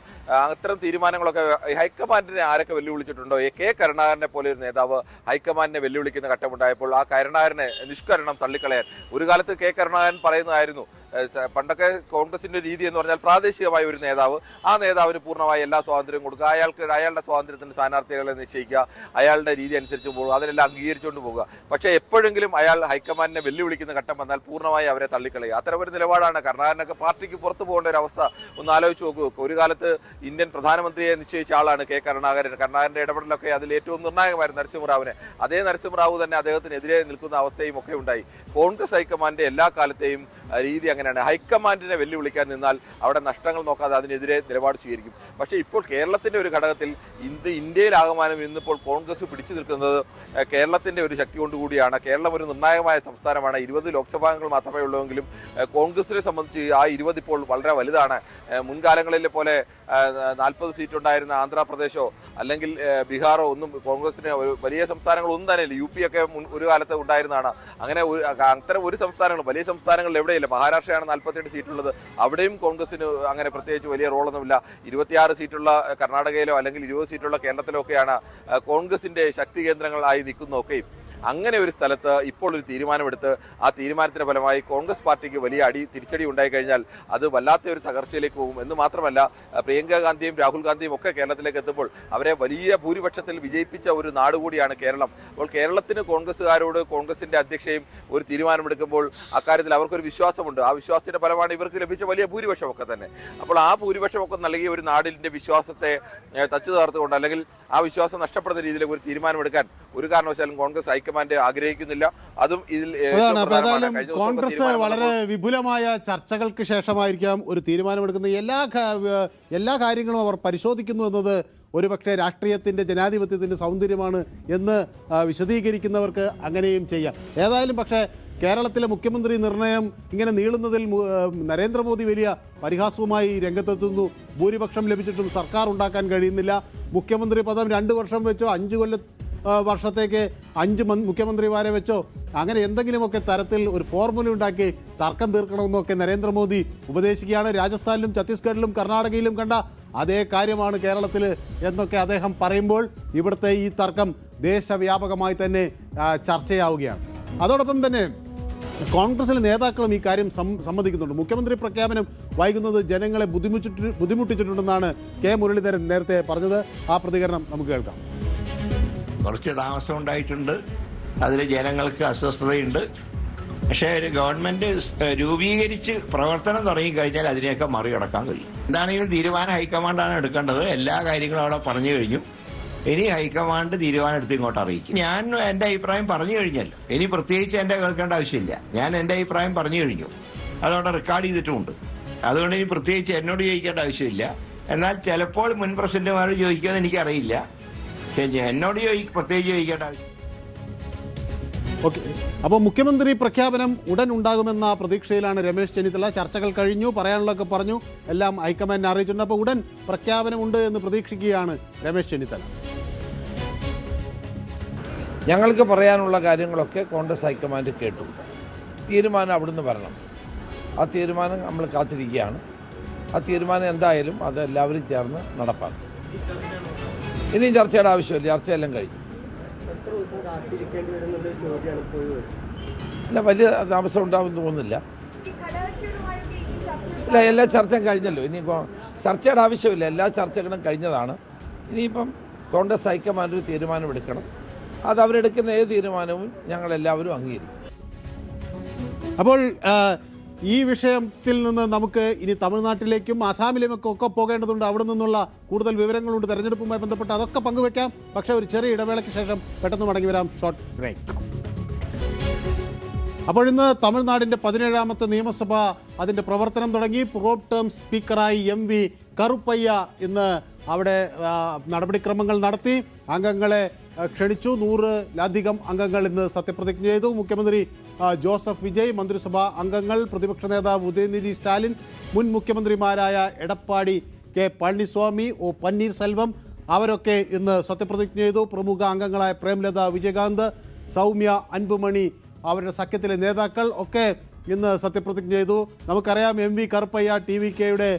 അത്തരം തീരുമാനങ്ങളൊക്കെ ഹൈക്കമാൻഡിനെ ആരൊക്കെ വെല്ലുവിളിച്ചിട്ടുണ്ടോ? കെ കരുണാകരനെ പോലെ ഒരു നേതാവ് ഹൈക്കമാൻഡിനെ വെല്ലുവിളിക്കുന്ന ഘട്ടമുണ്ടായപ്പോൾ ആ കരുണാകരനെ നിഷ്കരണം തള്ളിക്കളയാൻ ഒരു കാലത്ത് കെ കരുണാകരൻ പറയുന്നതായിരുന്നു, പണ്ടൊക്കെ കോൺഗ്രസിന്റെ രീതി എന്ന് പറഞ്ഞാൽ പ്രാദേശികമായ ഒരു നേതാവ്, ആ നേതാവിന് പൂർണ്ണമായി എല്ലാ സ്വാതന്ത്ര്യവും കൊടുക്കുക, അയാളുടെ സ്വാതന്ത്ര്യത്തിന് സ്ഥാനാർത്ഥികളെ നിശ്ചയിക്കുക, അയാളുടെ രീതി അനുസരിച്ച് പോകുക, അതിനെല്ലാം അംഗീകരിച്ചുകൊണ്ട് പോകുക. പക്ഷേ എപ്പോഴെങ്കിലും അയാൾ ഹൈക്കമാൻഡിനെ വെല്ലുവിളിക്കുന്ന ഘട്ടം വന്നാൽ പൂർണ്ണമായി അവരെ തള്ളിക്കളയുക. അത്തരമൊരു നിലപാടാണ് കരുണാകരനൊക്കെ പാർട്ടിക്ക് പുറത്തു പോകേണ്ട ഒരു അവസ്ഥ ഒന്ന് ആലോചിച്ച് നോക്കൂ. ഒരു കാലത്ത് ഇന്ത്യൻ പ്രധാനമന്ത്രിയെ നിശ്ചയിച്ച ആളാണ് കെ കരുണാകരൻ. കരുണാകരന്റെ ഇടപെടലൊക്കെ അതിൽ ഏറ്റവും നിർണായകമായിരുന്നു നരസിംഹറാവുവിനെ. അതേ നരസിംഹറാവു തന്നെ അദ്ദേഹത്തിനെതിരെ നിൽക്കുന്ന അവസ്ഥയും ഒക്കെ ഉണ്ടായി. കോൺഗ്രസ് ഹൈക്കമാൻഡിന്റെ എല്ലാ കാലത്തെയും രീതി അങ്ങനെയാണ്. ഹൈക്കമാൻഡിനെ വെല്ലുവിളിക്കാൻ നിന്നാൽ അവിടെ നഷ്ടങ്ങൾ നോക്കാതെ അതിനെതിരെ നിലപാട് സ്വീകരിക്കും. പക്ഷേ ഇപ്പോൾ കേരളത്തിന്റെ ഒരു ഘടകത്തിൽ ഇന്ത്യയിലാകമാനം ഇന്നിപ്പോൾ കോൺഗ്രസ് പിടിച്ചു നിൽക്കുന്നത് കേരളത്തിന്റെ ഒരു ശക്തി കൊണ്ടുകൂടിയാണ്. കേരളം ഒരു നിർണായകമായ സംസ്ഥാനമാണ്. 20 ലോക്സഭാംഗങ്ങൾ മാത്രമേ ഉള്ളൂവെങ്കിലും കോൺഗ്രസിനെ സംബന്ധിച്ച് ആ 20 ഇപ്പോൾ വളരെ വലുതാണ്. മുൻകാലങ്ങളിലെ പോലെ 40 സീറ്റുണ്ടായിരുന്ന ആന്ധ്രാപ്രദേശോ അല്ലെങ്കിൽ ബീഹാറോ ഒന്നും കോൺഗ്രസിന് വലിയ സംസ്ഥാനങ്ങളൊന്നും തന്നെ ഇല്ല. UP ഒക്കെ ഒരു കാലത്ത് ഉണ്ടായിരുന്നതാണ്. അങ്ങനെ അത്തരം ഒരു സംസ്ഥാനങ്ങളും വലിയ സംസ്ഥാനങ്ങളിൽ എവിടെയില്ല. മഹാരാഷ്ട്രയാണ് 48 സീറ്റുള്ളത്. അവിടെയും കോൺഗ്രസിന് അങ്ങനെ പ്രത്യേകിച്ച് വലിയ റോളൊന്നുമില്ല. 26 സീറ്റുള്ള കർണാടകയിലോ അല്ലെങ്കിൽ 20 സീറ്റുള്ള കേരളത്തിലോ ഒക്കെയാണ് കോൺഗ്രസിന്റെ ശക്തി കേന്ദ്രങ്ങളായി നിൽക്കുന്നതൊക്കെയും. അങ്ങനെ ഒരു സ്ഥലത്ത് ഇപ്പോൾ ഒരു തീരുമാനമെടുത്ത് ആ തീരുമാനത്തിന്റെ ഫലമായി കോൺഗ്രസ് പാർട്ടിക്ക് വലിയ തിരിച്ചടി ഉണ്ടായിക്കഴിഞ്ഞാൽ അത് വല്ലാത്ത ഒരു തകർച്ചയിലേക്ക് പോകും. എന്ന് മാത്രമല്ല, പ്രിയങ്ക ഗാന്ധിയും രാഹുൽ ഗാന്ധിയും ഒക്കെ കേരളത്തിലേക്ക് എത്തുമ്പോൾ അവരെ വലിയ ഭൂരിപക്ഷത്തിൽ വിജയിപ്പിച്ച ഒരു നാട് കൂടിയാണ് കേരളം. അപ്പോൾ കേരളത്തിന് കോൺഗ്രസ്സുകാരോട് കോൺഗ്രസിന്റെ അധ്യക്ഷയും ഒരു തീരുമാനമെടുക്കുമ്പോൾ അക്കാര്യത്തിൽ അവർക്കൊരു വിശ്വാസമുണ്ട്. ആ വിശ്വാസത്തിന്റെ ഫലമാണ് ഇവർക്ക് ലഭിച്ച വലിയ ഭൂരിപക്ഷമൊക്കെ തന്നെ. അപ്പോൾ ആ ഭൂരിപക്ഷമൊക്കെ നൽകിയ ഒരു നാടിന്റെ വിശ്വാസത്തെ തച്ചു തകർത്തുകൊണ്ട് അല്ലെങ്കിൽ ആ വിശ്വാസം നഷ്ടപ്പെടുന്ന രീതിയിലേക്ക് ഒരു തീരുമാനമെടുക്കാൻ ഒരു കാരണവശാലും കോൺഗ്രസ് ഹൈക്കമാൻഡ് ആഗ്രഹിക്കുന്നില്ല. അതും ഇതിൽ കോൺഗ്രസ് വളരെ വിപുലമായ ചർച്ചകൾക്ക് ശേഷമായിരിക്കാം ഒരു തീരുമാനമെടുക്കുന്നത്. എല്ലാ കാര്യങ്ങളും അവർ പരിശോധിക്കുന്നു എന്നത് ഒരുപക്ഷെ രാഷ്ട്രീയത്തിൻ്റെ ജനാധിപത്യത്തിൻ്റെ സൗന്ദര്യമാണ് എന്ന് വിശദീകരിക്കുന്നവർക്ക് അങ്ങനെയും ചെയ്യാം. ഏതായാലും പക്ഷേ കേരളത്തിലെ മുഖ്യമന്ത്രി നിർണയം ഇങ്ങനെ നീളുന്നതിൽ നരേന്ദ്രമോദി വലിയ പരിഹാസവുമായി രംഗത്തെത്തുന്നു. ഭൂരിപക്ഷം ലഭിച്ചിട്ടും സർക്കാർ ഉണ്ടാക്കാൻ കഴിയുന്നില്ല. മുഖ്യമന്ത്രി പദം 2 വർഷം വെച്ചോ 5 വർഷത്തേക്ക് 5 മുഖ്യമന്ത്രിമാരെ വെച്ചോ അങ്ങനെ എന്തെങ്കിലുമൊക്കെ തരത്തിൽ ഒരു ഫോർമുല ഉണ്ടാക്കി തർക്കം തീർക്കണമെന്നൊക്കെ നരേന്ദ്രമോദി ഉപദേശിക്കുകയാണ്. രാജസ്ഥാനിലും ഛത്തീസ്ഗഡിലും കർണാടകയിലും കണ്ട അതേ കാര്യമാണ് കേരളത്തിൽ എന്നൊക്കെ അദ്ദേഹം പറയുമ്പോൾ ഇവിടുത്തെ ഈ തർക്കം ദേശവ്യാപകമായി തന്നെ ചർച്ചയാവുകയാണ്. അതോടൊപ്പം തന്നെ കോൺഗ്രസിലെ നേതാക്കളും ഈ കാര്യം സമ്മതിക്കുന്നുണ്ട്. മുഖ്യമന്ത്രി പ്രഖ്യാപനം വൈകുന്നത് ജനങ്ങളെ ബുദ്ധിമുട്ടിച്ചിട്ടുണ്ടെന്നാണ് കെ മുരളീധരൻ നേരത്തെ പറഞ്ഞത്. ആ പ്രതികരണം നമുക്ക് കേൾക്കാം. കുറച്ച് താമസം ഉണ്ടായിട്ടുണ്ട്, അതിൽ ജനങ്ങൾക്ക് അസ്വസ്ഥതയുണ്ട്. പക്ഷേ ഒരു ഗവൺമെന്റ് രൂപീകരിച്ച് പ്രവർത്തനം തുടങ്ങിക്കഴിഞ്ഞാൽ അതിനെയൊക്കെ മറികടക്കാൻ കഴിയും. എന്താണെങ്കിലും തീരുമാനം ഹൈക്കമാൻഡാണ് എടുക്കേണ്ടത്. എല്ലാ കാര്യങ്ങളും അവിടെ പറഞ്ഞു കഴിഞ്ഞു. ഇനി ഹൈക്കമാൻഡ് തീരുമാനം എടുത്ത് ഇങ്ങോട്ട് അറിയിക്കും. ഞാൻ എന്റെ അഭിപ്രായം പറഞ്ഞു കഴിഞ്ഞല്ലോ. ഇനി പ്രത്യേകിച്ച് എന്റെ കേൾക്കേണ്ട ആവശ്യമില്ല. ഞാൻ എന്റെ അഭിപ്രായം പറഞ്ഞു കഴിഞ്ഞു. അതവിടെ റെക്കോർഡ് ചെയ്തിട്ടുമുണ്ട്. അതുകൊണ്ട് ഇനി പ്രത്യേകിച്ച് എന്നോട് ചോദിക്കേണ്ട ആവശ്യമില്ല. എന്നാൽ ചിലപ്പോൾ മുൻ പ്രസിഡന്റുമാർ ചോദിക്കുമെന്ന് എനിക്കറിയില്ല. എന്നോട് പ്രത്യേകിച്ച് ചോദിക്കേണ്ട ആവശ്യം. ഓക്കെ, അപ്പോൾ മുഖ്യമന്ത്രി പ്രഖ്യാപനം ഉടൻ ഉണ്ടാകുമെന്ന പ്രതീക്ഷയിലാണ് രമേശ് ചെന്നിത്തല. ചർച്ചകൾ കഴിഞ്ഞു, പറയാനുള്ളതൊക്കെ പറഞ്ഞു, എല്ലാം ഹൈക്കമാൻഡിനെ അറിയിച്ചിട്ടുണ്ട്. അപ്പോൾ ഉടൻ പ്രഖ്യാപനമുണ്ട് എന്ന് പ്രതീക്ഷിക്കുകയാണ് രമേശ് ചെന്നിത്തല. ഞങ്ങൾക്ക് പറയാനുള്ള കാര്യങ്ങളൊക്കെ കോൺഗ്രസ് ഹൈക്കമാൻഡ് കേട്ടു. തീരുമാനം അവിടുന്ന് വരണം. ആ തീരുമാനം നമ്മൾ കാത്തിരിക്കുകയാണ്. ആ തീരുമാനം എന്തായാലും അത് എല്ലാവരും ചേർന്ന് നടപ്പാക്കും. ഇനിയും ചർച്ചയുടെ ആവശ്യമില്ല, ചർച്ചയെല്ലാം കഴിഞ്ഞു. ഇല്ല, വലിയ താമസം ഉണ്ടാകുമെന്ന് തോന്നുന്നില്ല. ഇല്ല, എല്ലാ ചർച്ചയും കഴിഞ്ഞല്ലോ. ഇനിയിപ്പോൾ ചർച്ചയുടെ ആവശ്യമില്ല, എല്ലാ ചർച്ചകളും കഴിഞ്ഞതാണ്. ഇനിയിപ്പം കോൺഗ്രസ് ഹൈക്കമാൻഡ് ഒരു തീരുമാനമെടുക്കണം. അത് അവരെടുക്കുന്ന ഏത് തീരുമാനവും ഞങ്ങളെല്ലാവരും അംഗീകരിക്കും. അപ്പോൾ ഈ വിഷയത്തിൽ നിന്ന് നമുക്ക് ഇനി തമിഴ്നാട്ടിലേക്കും ആസാമിലേക്കും ഒക്കെ പോകേണ്ടതുണ്ട്. അവിടെ നിന്നുള്ള കൂടുതൽ വിവരങ്ങളുണ്ട് തെരഞ്ഞെടുപ്പുമായി ബന്ധപ്പെട്ട്, അതൊക്കെ പങ്കുവെക്കാം. പക്ഷേ ഒരു ചെറിയ ഇടവേളയ്ക്ക് ശേഷം പെട്ടെന്ന് മടങ്ങി വരാം. Short break. അപ്പോൾ ഇന്ന് തമിഴ്നാടിൻ്റെ 17ാമത്തെ നിയമസഭ അതിൻ്റെ പ്രവർത്തനം തുടങ്ങി. പ്രോ ടേം സ്പീക്കറായി MV കറുപ്പയ്യ ഇന്ന് അവിടെ നടപടിക്രമങ്ങൾ നടത്തി. അംഗങ്ങളെ ക്ഷണിച്ചു. 100-ലധികം അംഗങ്ങൾ ഇന്ന് സത്യപ്രതിജ്ഞ ചെയ്തു. മുഖ്യമന്ത്രി ജോസഫ് വിജയ്, മന്ത്രിസഭാ അംഗങ്ങൾ, പ്രതിപക്ഷ നേതാവ് ഉദയനിധി സ്റ്റാലിൻ, മുൻ മുഖ്യമന്ത്രിമാരായ എടപ്പാടി കെ പളനിസ്വാമി, ഒ പന്നീർസെൽവം അവരൊക്കെ ഇന്ന് സത്യപ്രതിജ്ഞ ചെയ്തു. പ്രമുഖ അംഗങ്ങളായ പ്രേംലത, വിജയകാന്ത്, സൗമ്യ, അൻപുമണി അവരുടെ സഖ്യത്തിലെ നേതാക്കൾ ഒക്കെ ഇന്ന് സത്യപ്രതിജ്ഞ ചെയ്തു. നമുക്കറിയാം MV കറുപ്പയ്യ TVKയുടെ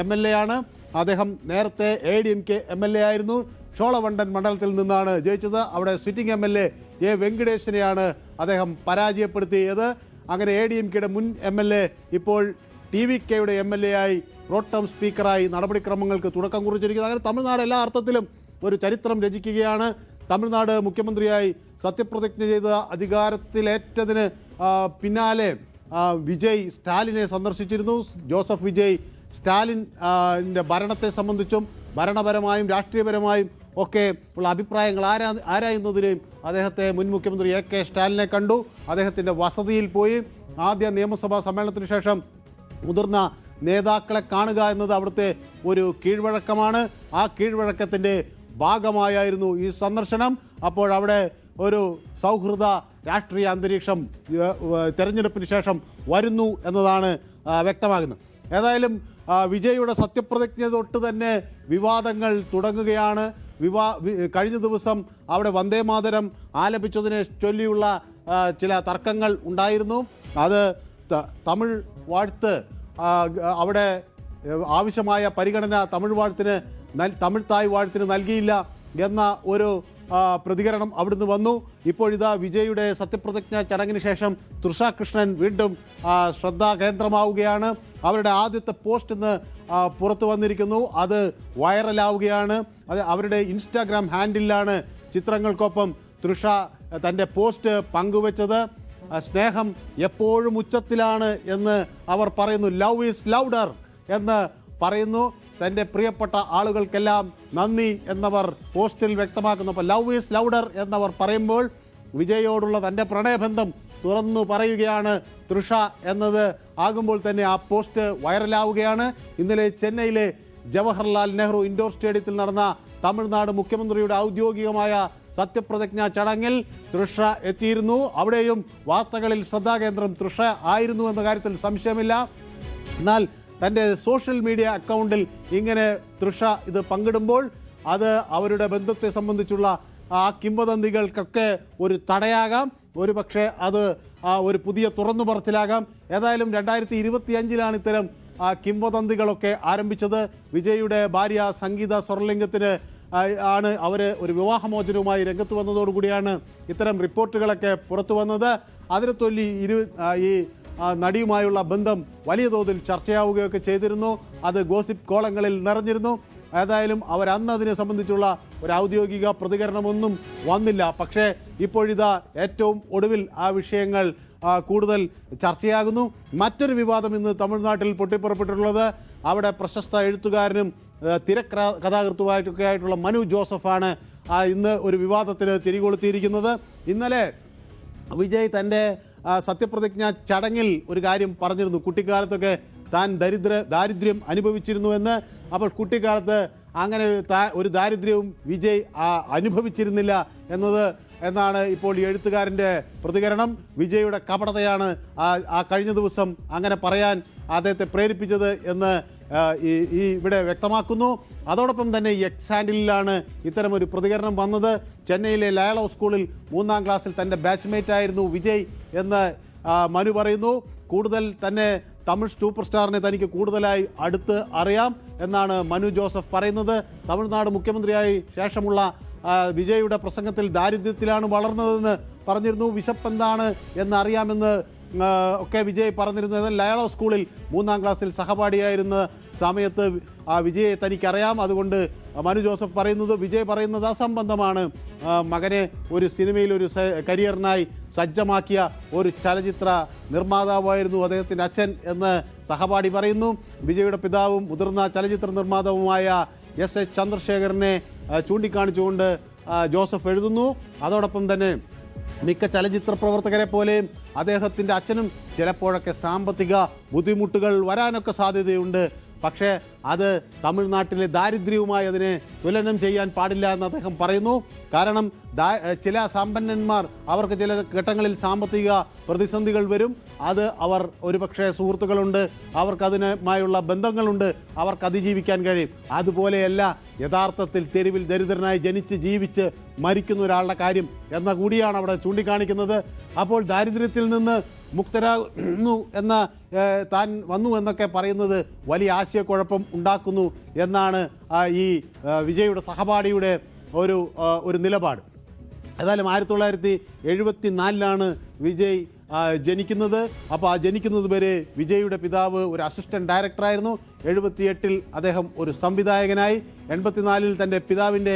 MLA ആണ്. അദ്ദേഹം നേരത്തെ ADMK MLA ആയിരുന്നു. ഷോളവണ്ടൻ മണ്ഡലത്തിൽ നിന്നാണ് ജയിച്ചത്. അവിടെ സിറ്റിംഗ് MLA A വെങ്കടേശനെയാണ് അദ്ദേഹം പരാജയപ്പെടുത്തിയത്. അങ്ങനെ ADMKയുടെ മുൻ MLA ഇപ്പോൾ TVKയുടെ MLA ആയി പ്രോട്ടം സ്പീക്കറായി നടപടിക്രമങ്ങൾക്ക് തുടക്കം കുറിച്ചിരിക്കുന്നത്. അങ്ങനെ തമിഴ്നാട് എല്ലാ അർത്ഥത്തിലും ഒരു ചരിത്രം രചിക്കുകയാണ്. തമിഴ്നാട് മുഖ്യമന്ത്രിയായി സത്യപ്രതിജ്ഞ ചെയ്ത് അധികാരത്തിലേറ്റതിന് പിന്നാലെ വിജയ് സ്റ്റാലിനെ സന്ദർശിച്ചിരുന്നു. ജോസഫ് വിജയ് സ്റ്റാലിൻ്റെ ഭരണത്തെ സംബന്ധിച്ചും ഭരണപരമായും രാഷ്ട്രീയപരമായും ഒക്കെ ഉള്ള അഭിപ്രായങ്ങൾ ആരായുന്നതിനെയും അദ്ദേഹത്തെ മുൻ മുഖ്യമന്ത്രി AK സ്റ്റാലിനെ കണ്ടു. അദ്ദേഹത്തിൻ്റെ വസതിയിൽ പോയി ആദ്യ നിയമസഭാ സമ്മേളനത്തിന് ശേഷം മുതിർന്ന നേതാക്കളെ കാണുക എന്നത് അവിടുത്തെ ഒരു കീഴ്വഴക്കമാണ്. ആ കീഴ്വഴക്കത്തിൻ്റെ ഭാഗമായിരുന്നു ഈ സന്ദർശനം. അപ്പോഴവിടെ ഒരു സൗഹൃദ രാഷ്ട്രീയ അന്തരീക്ഷം തെരഞ്ഞെടുപ്പിന് ശേഷം വരുന്നു എന്നതാണ് വ്യക്തമാകുന്നത്. ഏതായാലും വിജയുടെ സത്യപ്രതിജ്ഞ തൊട്ട് തന്നെ വിവാദങ്ങൾ തുടങ്ങുകയാണ്. കഴിഞ്ഞ ദിവസം അവിടെ വന്ദേമാതരം ആലപിച്ചതിനെ ചൊല്ലിയുള്ള ചില തർക്കങ്ങൾ ഉണ്ടായിരുന്നു. അത് തമിഴ് വാഴ്ത്ത് അവിടെ ആവശ്യമായ പരിഗണന തമിഴ് തായ് വാഴ്ത്തിന് നൽകിയില്ല എന്ന ഒരു പ്രതികരണം അവിടുന്ന് വന്നു. ഇപ്പോഴിതാ വിജയുടെ സത്യപ്രതിജ്ഞ ചടങ്ങിന് ശേഷം തൃഷ കൃഷ്ണൻ വീണ്ടും ശ്രദ്ധാകേന്ദ്രമാവുകയാണ്. അവരുടെ ആദ്യത്തെ പോസ്റ്റ് ഇന്ന് പുറത്തു വന്നിരിക്കുന്നു. അത് വൈറലാവുകയാണ്. അത് അവരുടെ ഇൻസ്റ്റാഗ്രാം ഹാൻഡിലാണ് ചിത്രങ്ങൾക്കൊപ്പം തൃഷ തൻ്റെ പോസ്റ്റ് പങ്കുവച്ചത്. സ്നേഹം എപ്പോഴും ഉച്ചത്തിലാണ് എന്ന് അവർ പറയുന്നു. ലവ് ഈസ് ലൗഡർ എന്ന് പറയുന്നു. തൻ്റെ പ്രിയപ്പെട്ട ആളുകൾക്കെല്ലാം നന്ദി എന്നവർ പോസ്റ്റിൽ വ്യക്തമാക്കുന്നപ്പോൾ ലവ് ഈസ് ലൗഡർ എന്നവർ പറയുമ്പോൾ വിജയോടുള്ള തൻ്റെ പ്രണയബന്ധം തുറന്നു പറയുകയാണ് തൃഷ എന്നത് ആകുമ്പോൾ തന്നെ ആ പോസ്റ്റ് വൈറലാവുകയാണ്. ഇന്നലെ ചെന്നൈയിലെ ജവഹർലാൽ നെഹ്റു ഇൻഡോർ സ്റ്റേഡിയത്തിൽ നടന്ന തമിഴ്നാട് മുഖ്യമന്ത്രിയുടെ ഔദ്യോഗികമായ സത്യപ്രതിജ്ഞാ ചടങ്ങിൽ തൃഷ എത്തിയിരുന്നു. അവിടെയും വാർത്തകളിൽ ശ്രദ്ധാകേന്ദ്രം തൃഷ ആയിരുന്നു എന്ന കാര്യത്തിൽ സംശയമില്ല. എന്നാൽ തൻ്റെ സോഷ്യൽ മീഡിയ അക്കൗണ്ടിൽ ഇങ്ങനെ തൃഷ ഇത് പങ്കിടുമ്പോൾ അത് അവരുടെ ബന്ധത്തെ സംബന്ധിച്ചുള്ള ആ കിംവദന്തികൾക്കൊക്കെ ഒരു തടയാകാം. ഒരു പക്ഷേ അത് ഒരു പുതിയ തുറന്നു പറച്ചിലാകാം. ഏതായാലും 2025 ഇത്തരം കിംവദന്തികളൊക്കെ ആരംഭിച്ചത്. വിജയുടെ ഭാര്യ സംഗീത സ്വർലിംഗത്തിന് ആണ് അവർ ഒരു വിവാഹമോചനവുമായി രംഗത്ത് വന്നതോടുകൂടിയാണ് ഇത്തരം റിപ്പോർട്ടുകളൊക്കെ പുറത്തു വന്നത്. അതിനെ ചൊല്ലി ഈ നടിയുമായുള്ള ബന്ധം വലിയ തോതിൽ ചർച്ചയാവുകയൊക്കെ ചെയ്തിരുന്നു. അത് ഗോസിപ്പ് കോളങ്ങളിൽ നിറഞ്ഞിരുന്നു. ഏതായാലും അവർ അന്ന് അതിനെ സംബന്ധിച്ചുള്ള ഒരു ഔദ്യോഗിക പ്രതികരണമൊന്നും വന്നില്ല. പക്ഷേ ഇപ്പോഴിതാ ഏറ്റവും ഒടുവിൽ ആ വിഷയങ്ങൾ കൂടുതൽ ചർച്ചയാകുന്നു. മറ്റൊരു വിവാദം ഇന്ന് തമിഴ്നാട്ടിൽ പൊട്ടിപ്പുറപ്പെട്ടിട്ടുള്ളത് അവിടെ പ്രശസ്ത എഴുത്തുകാരനും തിരക്കഥാകൃത്തുമായിട്ടൊക്കെ ആയിട്ടുള്ള മനു ജോസഫാണ് ഇന്ന് ഒരു വിവാദത്തിന് തിരികൊളുത്തിയിരിക്കുന്നത്. ഇന്നലെ വിജയ് തൻ്റെ സത്യപ്രതിജ്ഞ ചടങ്ങിൽ ഒരു കാര്യം പറഞ്ഞിരുന്നു. കുട്ടിക്കാലത്തൊക്കെ താൻ ദാരിദ്ര്യം അനുഭവിച്ചിരുന്നു എന്ന്. അപ്പോൾ കുട്ടിക്കാലത്ത് അങ്ങനെ ഒരു ദാരിദ്ര്യവും വിജയ് അനുഭവിച്ചിരുന്നില്ല എന്നാണ് ഇപ്പോൾ ഈ എഴുത്തുകാരൻ്റെ പ്രതികരണം. വിജയുടെ കപടതയാണ് ആ കഴിഞ്ഞ ദിവസം അങ്ങനെ പറയാൻ അദ്ദേഹത്തെ പ്രേരിപ്പിച്ചത് എന്ന് ഇവിടെ വ്യക്തമാക്കുന്നു. അതോടൊപ്പം തന്നെ എക്സ് ഹാൻഡിലാണ് ഇത്തരമൊരു പ്രതികരണം വന്നത്. ചെന്നൈയിലെ ലയളോ സ്കൂളിൽ 3ാം ക്ലാസ്സിൽ തൻ്റെ ബാച്ച്മേറ്റ് ആയിരുന്നു വിജയ് എന്ന് മനു പറയുന്നു. കൂടുതൽ തന്നെ തമിഴ് സൂപ്പർ സ്റ്റാറിനെ തനിക്ക് കൂടുതലായി അടുത്ത് അറിയാം എന്നാണ് മനു ജോസഫ് പറയുന്നത്. തമിഴ്നാട് മുഖ്യമന്ത്രിയായി ശേഷമുള്ള വിജയുടെ പ്രസംഗത്തിൽ ദാരിദ്ര്യത്തിലാണ് വളർന്നതെന്ന് പറഞ്ഞിരുന്നു. വിശപ്പെന്താണ് എന്നറിയാമെന്ന് ഒക്കെ വിജയ് പറഞ്ഞിരുന്നു. എന്നാൽ ലയളോ സ്കൂളിൽ 3ാം ക്ലാസ്സിൽ സഹപാഠിയായിരുന്ന സമയത്ത് വിജയെ തനിക്കറിയാം. അതുകൊണ്ട് മനു ജോസഫ് പറയുന്നത്, വിജയ് പറയുന്നത് അസംബന്ധമാണ്. മകനെ ഒരു സിനിമയിൽ ഒരു കരിയറിനായി സജ്ജമാക്കിയ ഒരു ചലച്ചിത്ര നിർമ്മാതാവായിരുന്നു അദ്ദേഹത്തിൻ്റെ അച്ഛൻ എന്ന് സഹപാഠി പറയുന്നു. വിജയുടെ പിതാവും മുതിർന്ന ചലച്ചിത്ര നിർമ്മാതാവുമായ S. ചന്ദ്രശേഖരനെ ചൂണ്ടിക്കാണിച്ചുകൊണ്ട് ജോസഫ് എഴുതുന്നു. അതോടൊപ്പം തന്നെ മിക്ക ചലച്ചിത്ര പ്രവർത്തകരെ പോലെയും അദ്ദേഹത്തിൻ്റെ അച്ഛനും ചിലപ്പോഴൊക്കെ സാമ്പത്തിക ബുദ്ധിമുട്ടുകൾ വരാനൊക്കെ സാധ്യതയുണ്ട്. പക്ഷേ അത് തമിഴ്നാട്ടിലെ ദാരിദ്ര്യവുമായി അതിനെ തുലനം ചെയ്യാൻ പാടില്ല എന്ന് അദ്ദേഹം പറയുന്നു. കാരണം ചില സമ്പന്നന്മാർ അവർക്ക് ചില ഘട്ടങ്ങളിൽ സാമ്പത്തിക പ്രതിസന്ധികൾ വരും. അത് അവർ ഒരുപക്ഷെ സുഹൃത്തുക്കളുണ്ട്, അവർക്കതിനുമായുള്ള ബന്ധങ്ങളുണ്ട്, അവർക്ക് അതിജീവിക്കാൻ കഴിയും. അതുപോലെയല്ല യഥാർത്ഥത്തിൽ തെരുവിൽ ദരിദ്രനായി ജനിച്ച് ജീവിച്ച് മരിക്കുന്ന ഒരാളുടെ കാര്യം എന്ന കൂടിയാണ് അവിടെ ചൂണ്ടിക്കാണിക്കുന്നത്. അപ്പോൾ ദാരിദ്ര്യത്തിൽ നിന്ന് മുക്തരാകുന്നു എന്ന താൻ വന്നു എന്നൊക്കെ പറയുന്നത് വലിയ ആശയക്കുഴപ്പം ഉണ്ടാക്കുന്നു എന്നാണ് ഈ വിജയുടെ സഹപാഠിയുടെ ഒരു നിലപാട്. ഏതായാലും 1974 വിജയ് ജനിക്കുന്നത്. അപ്പോൾ ആ ജനിക്കുന്നത് വരെ വിജയുടെ പിതാവ് ഒരു അസിസ്റ്റന്റ് ഡയറക്ടറായിരുന്നു. 78 അദ്ദേഹം ഒരു സംവിധായകനായി. 84 തൻ്റെ പിതാവിൻ്റെ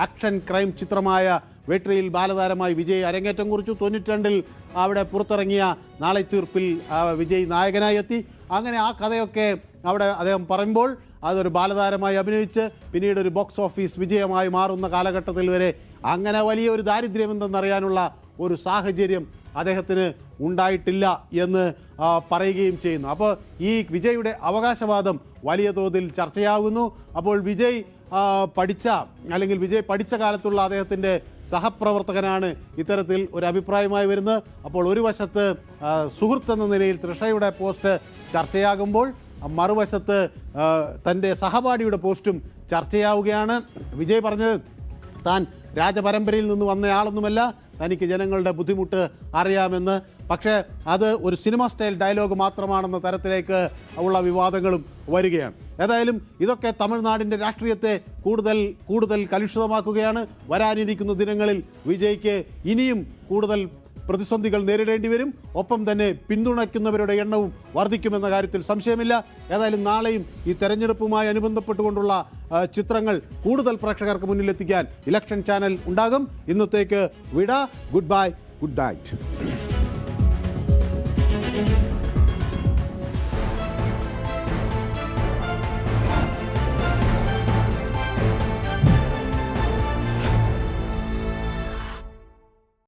ആക്ഷൻ ക്രൈം ചിത്രമായ വെട്രിയിൽ ബാലതാരമായി വിജയ് അരങ്ങേറ്റം കുറിച്ചു. 92 അവിടെ പുറത്തിറങ്ങിയ നാളെ തീർപ്പിൽ വിജയ് നായകനായി എത്തി. അങ്ങനെ ആ കഥയൊക്കെ അവിടെ അദ്ദേഹം പറയുമ്പോൾ അതൊരു ബാലതാരമായി അഭിനയിച്ച് പിന്നീട് ഒരു ബോക്സ് ഓഫീസ് വിജയമായി മാറുന്ന കാലഘട്ടത്തിൽ വരെ അങ്ങനെ വലിയ ഒരു ദാരിദ്ര്യം എന്തെന്നറിയാനുള്ള ഒരു സാഹചര്യം അദ്ദേഹത്തിന് ഉണ്ടായിട്ടില്ല എന്ന് പറയുകയും ചെയ്യുന്നു. അപ്പോൾ ഈ വിജയുടെ അവകാശവാദം വലിയ തോതിൽ ചർച്ചയാകുന്നു. അപ്പോൾ വിജയ് പഠിച്ച കാലത്തുള്ള അദ്ദേഹത്തിൻ്റെ സഹപ്രവർത്തകനാണ് ഇത്തരത്തിൽ ഒരു അഭിപ്രായമായി വരുന്നത്. അപ്പോൾ ഒരു വശത്ത് സുഹൃത്തെന്ന നിലയിൽ തൃഷയുടെ പോസ്റ്റ് ചർച്ചയാകുമ്പോൾ മറുവശത്ത് തൻ്റെ സഹപാഠിയുടെ പോസ്റ്റും ചർച്ചയാവുകയാണ്. വിജയ് പറഞ്ഞത് താൻ രാജപരമ്പരയിൽ നിന്ന് വന്നയാളൊന്നുമല്ല, തനിക്ക് ജനങ്ങളുടെ ബുദ്ധിമുട്ട് അറിയാമെന്ന്. പക്ഷേ അത് ഒരു സിനിമ സ്റ്റൈൽ ഡയലോഗ് മാത്രമാണെന്ന തരത്തിലേക്ക് ഉള്ള വിവാദങ്ങളും വരികയാണ്. ഏതായാലും ഇതൊക്കെ തമിഴ്നാടിൻ്റെ രാഷ്ട്രീയത്തെ കൂടുതൽ കലുഷിതമാക്കുകയാണ്. വരാനിരിക്കുന്ന ദിനങ്ങളിൽ വിജയ്ക്ക് ഇനിയും കൂടുതൽ പ്രതിസന്ധികൾ നേരിടേണ്ടി വരും. ഒപ്പം തന്നെ പിന്തുണയ്ക്കുന്നവരുടെ എണ്ണവും വർദ്ധിക്കുമെന്ന കാര്യത്തിൽ സംശയമില്ല. ഏതായാലും നാളെയും ഈ തെരഞ്ഞെടുപ്പുമായി അനുബന്ധപ്പെട്ടുകൊണ്ടുള്ള ചിത്രങ്ങൾ കൂടുതൽ പ്രേക്ഷകർക്ക് മുന്നിലെത്തിക്കാൻ ഇലക്ഷൻ ചാനൽ ഉണ്ടാകും. ഇന്നത്തേക്ക് വിട. Good bye, good night.